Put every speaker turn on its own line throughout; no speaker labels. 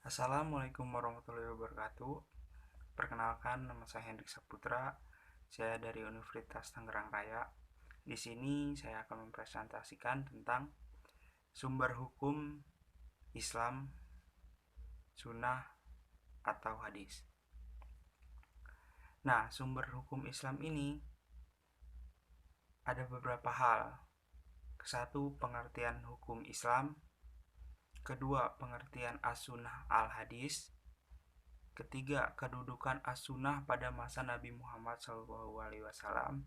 Assalamualaikum warahmatullahi wabarakatuh. Perkenalkan, nama saya Hendrik Saputra. Saya dari Universitas Tangerang Raya. Di sini saya akan mempresentasikan tentang sumber hukum Islam, sunnah, atau hadis. Nah, sumber hukum Islam ini ada beberapa hal. Satu, pengertian hukum Islam. Kedua, pengertian as-sunnah al-hadis. Ketiga, kedudukan as-sunnah pada masa Nabi Muhammad SAW.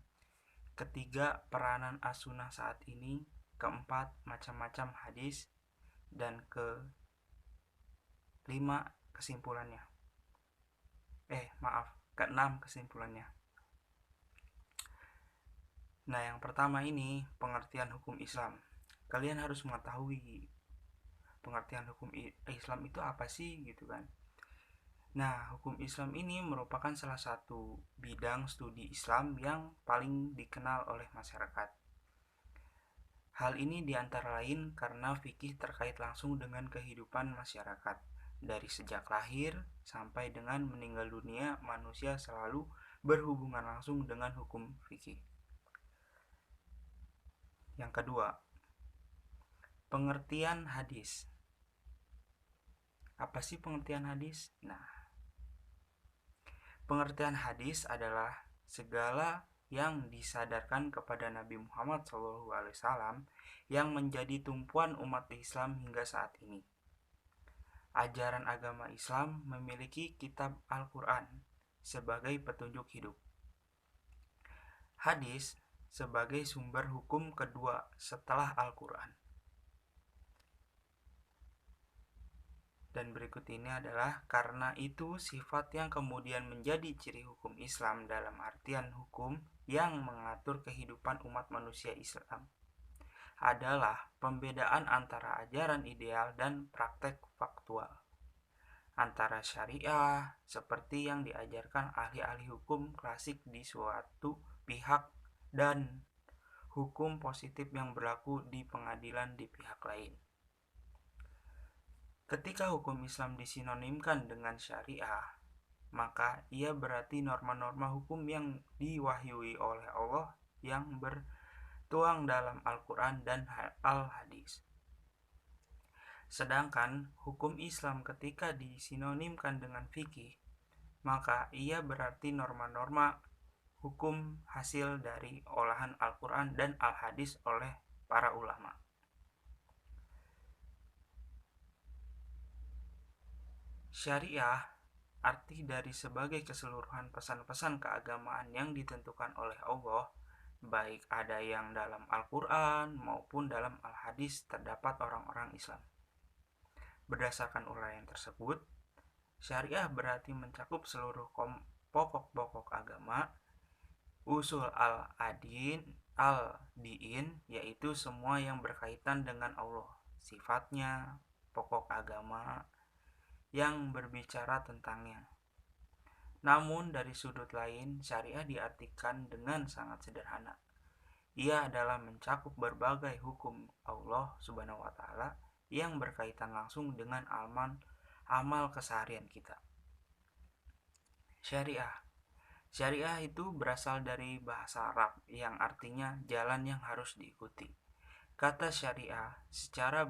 Ketiga, peranan as-sunnah saat ini. Keempat, macam-macam hadis. Dan kelima, kesimpulannya. Keenam kesimpulannya. Nah, yang pertama ini pengertian hukum Islam. Kalian harus mengetahui pengertian hukum Islam itu apa sih gitu kan. Nah, hukum Islam ini merupakan salah satu bidang studi Islam yang paling dikenal oleh masyarakat. Hal ini diantara lain karena fikih terkait langsung dengan kehidupan masyarakat. Dari sejak lahir sampai dengan meninggal dunia, manusia selalu berhubungan langsung dengan hukum fikih. Yang kedua, pengertian hadis. Apa sih pengertian hadis? Nah, pengertian hadis adalah segala yang disadarkan kepada Nabi Muhammad SAW yang menjadi tumpuan umat Islam hingga saat ini. Ajaran agama Islam memiliki kitab Al-Quran sebagai petunjuk hidup. Hadis sebagai sumber hukum kedua setelah Al-Quran. Dan berikut ini adalah karena itu sifat yang kemudian menjadi ciri hukum Islam dalam artian hukum yang mengatur kehidupan umat manusia Islam adalah pembedaan antara ajaran ideal dan praktek faktual, antara syariah seperti yang diajarkan ahli-ahli hukum klasik di suatu pihak dan hukum positif yang berlaku di pengadilan di pihak lain. Ketika hukum Islam disinonimkan dengan syariah, maka ia berarti norma-norma hukum yang diwahyui oleh Allah yang bertuang dalam Al-Quran dan Al-Hadis. Sedangkan hukum Islam ketika disinonimkan dengan fikih, maka ia berarti norma-norma hukum hasil dari olahan Al-Quran dan Al-Hadis oleh para ulama. Syariah arti dari sebagai keseluruhan pesan-pesan keagamaan yang ditentukan oleh Allah, baik ada yang dalam Al-Quran maupun dalam Al-Hadis terdapat orang-orang Islam. Berdasarkan uraian tersebut, syariah berarti mencakup seluruh pokok-pokok agama, usul al-din, yaitu semua yang berkaitan dengan Allah, sifatnya, pokok agama yang berbicara tentangnya. Namun dari sudut lain, syariah diartikan dengan sangat sederhana. Ia adalah mencakup berbagai hukum Allah Subhanahu wa taala yang berkaitan langsung dengan amal keseharian kita. Syariah itu berasal dari bahasa Arab yang artinya jalan yang harus diikuti. Kata syariah secara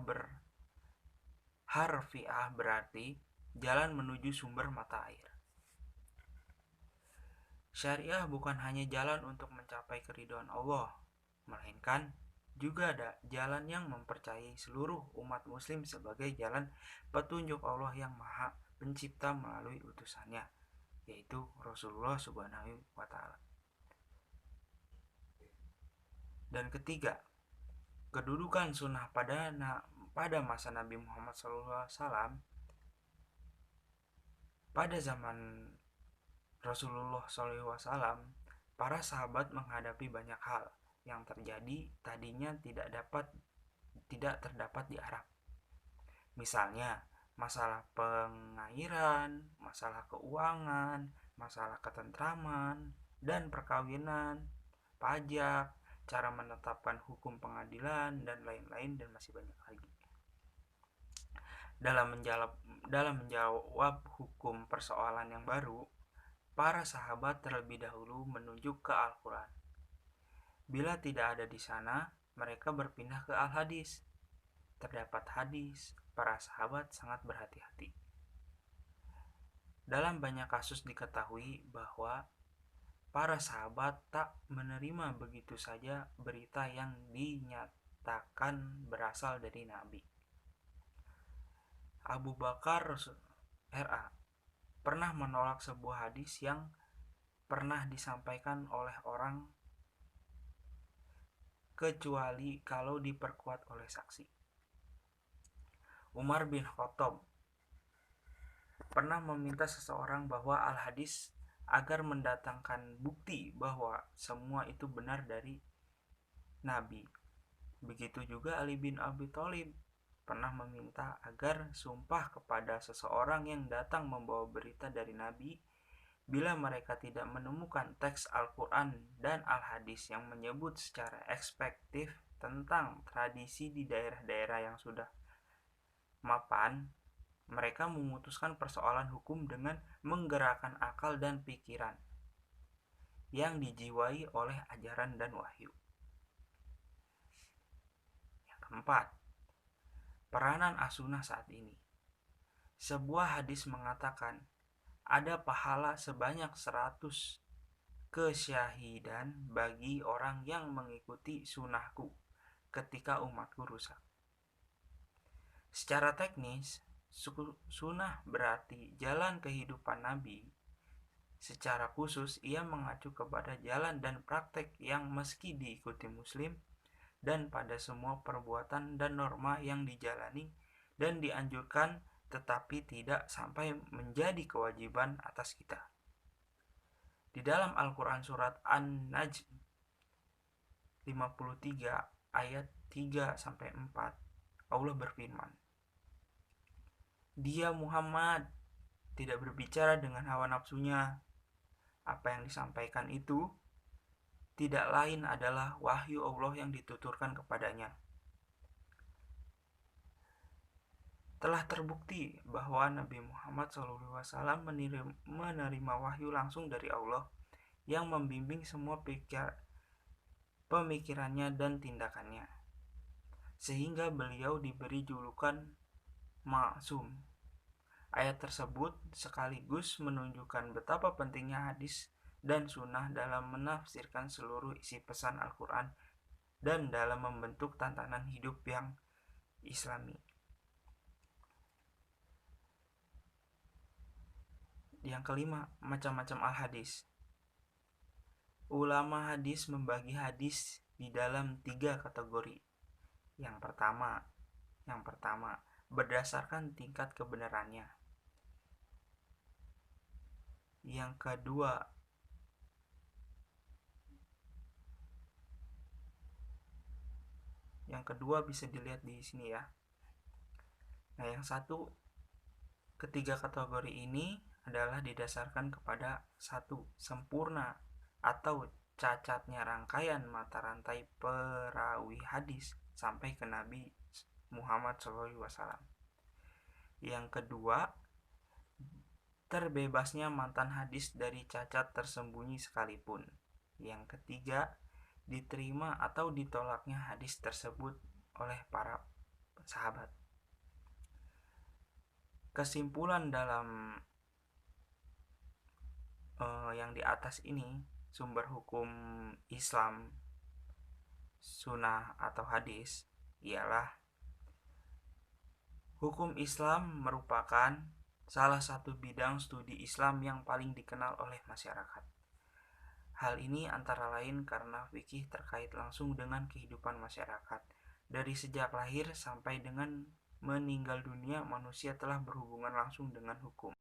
harfiah berarti jalan menuju sumber mata air. Syariah bukan hanya jalan untuk mencapai keridhaan Allah, melainkan juga ada jalan yang mempercayai seluruh umat muslim sebagai jalan petunjuk Allah yang maha pencipta melalui utusannya, yaitu Rasulullah Subhanahu wa ta'ala. Dan ketiga, kedudukan sunnah pada masa Nabi Muhammad SAW. Pada zaman Rasulullah SAW, para sahabat menghadapi banyak hal yang terjadi tadinya tidak terdapat di Arab. Misalnya, masalah pengairan, masalah keuangan, masalah ketentraman dan perkawinan, pajak, cara menetapkan hukum pengadilan, dan lain-lain, dan masih banyak lagi. dalam menjawab hukum persoalan yang baru, para sahabat terlebih dahulu menunjuk ke Al-Quran. Bila tidak ada di sana, mereka berpindah ke Al-Hadis. Terdapat hadis, para sahabat sangat berhati-hati. Dalam banyak kasus diketahui bahwa para sahabat tak menerima begitu saja berita yang dinyatakan berasal dari Nabi. Abu Bakar RA pernah menolak sebuah hadis yang pernah disampaikan oleh orang kecuali kalau diperkuat oleh saksi. Umar bin Khattab pernah meminta seseorang bahwa al-hadis agar mendatangkan bukti bahwa semua itu benar dari Nabi. Begitu juga Ali bin Abi Thalib pernah meminta agar sumpah kepada seseorang yang datang membawa berita dari Nabi bila mereka tidak menemukan teks Al-Quran dan Al-Hadis yang menyebut secara ekspektif tentang tradisi di daerah-daerah yang sudah mapan, mereka memutuskan persoalan hukum dengan menggerakkan akal dan pikiran yang dijiwai oleh ajaran dan wahyu. Yang keempat, peranan as-sunnah saat ini. Sebuah hadis mengatakan ada pahala sebanyak 100 kesyahidan bagi orang yang mengikuti sunnahku ketika umatku rusak. Secara teknis, sunnah berarti jalan kehidupan Nabi. Secara khusus, ia mengacu kepada jalan dan praktek yang meski diikuti Muslim dan pada semua perbuatan dan norma yang dijalani dan dianjurkan tetapi tidak sampai menjadi kewajiban atas kita. Di dalam Al-Quran surat An-Najm 53 ayat 3-4, Allah berfirman, Dia Muhammad tidak berbicara dengan hawa nafsunya. Apa yang disampaikan itu tidak lain adalah wahyu Allah yang dituturkan kepadanya. Telah terbukti bahwa Nabi Muhammad SAW menerima wahyu langsung dari Allah yang membimbing semua pemikirannya dan tindakannya, sehingga beliau diberi julukan Ma'sum. Ayat tersebut sekaligus menunjukkan betapa pentingnya hadis dan sunnah dalam menafsirkan seluruh isi pesan Al-Quran dan dalam membentuk tatanan hidup yang islami. Yang kelima, macam-macam al-hadis. Ulama hadis membagi hadis di dalam 3 kategori. Yang pertama, berdasarkan tingkat kebenarannya. Yang kedua bisa dilihat di sini ya. Nah, ketiga kategori ini adalah didasarkan kepada satu, sempurna atau cacatnya rangkaian mata rantai perawi hadis sampai ke Nabi Muhammad SAW. Yang kedua, terbebasnya matan hadis dari cacat tersembunyi sekalipun. Yang ketiga, diterima atau ditolaknya hadis tersebut oleh para sahabat. Kesimpulan dalam yang di atas ini, sumber hukum Islam, sunnah atau hadis, ialah hukum Islam merupakan salah satu bidang studi Islam yang paling dikenal oleh masyarakat. Hal ini antara lain karena fikih terkait langsung dengan kehidupan masyarakat. Dari sejak lahir sampai dengan meninggal dunia, manusia telah berhubungan langsung dengan hukum.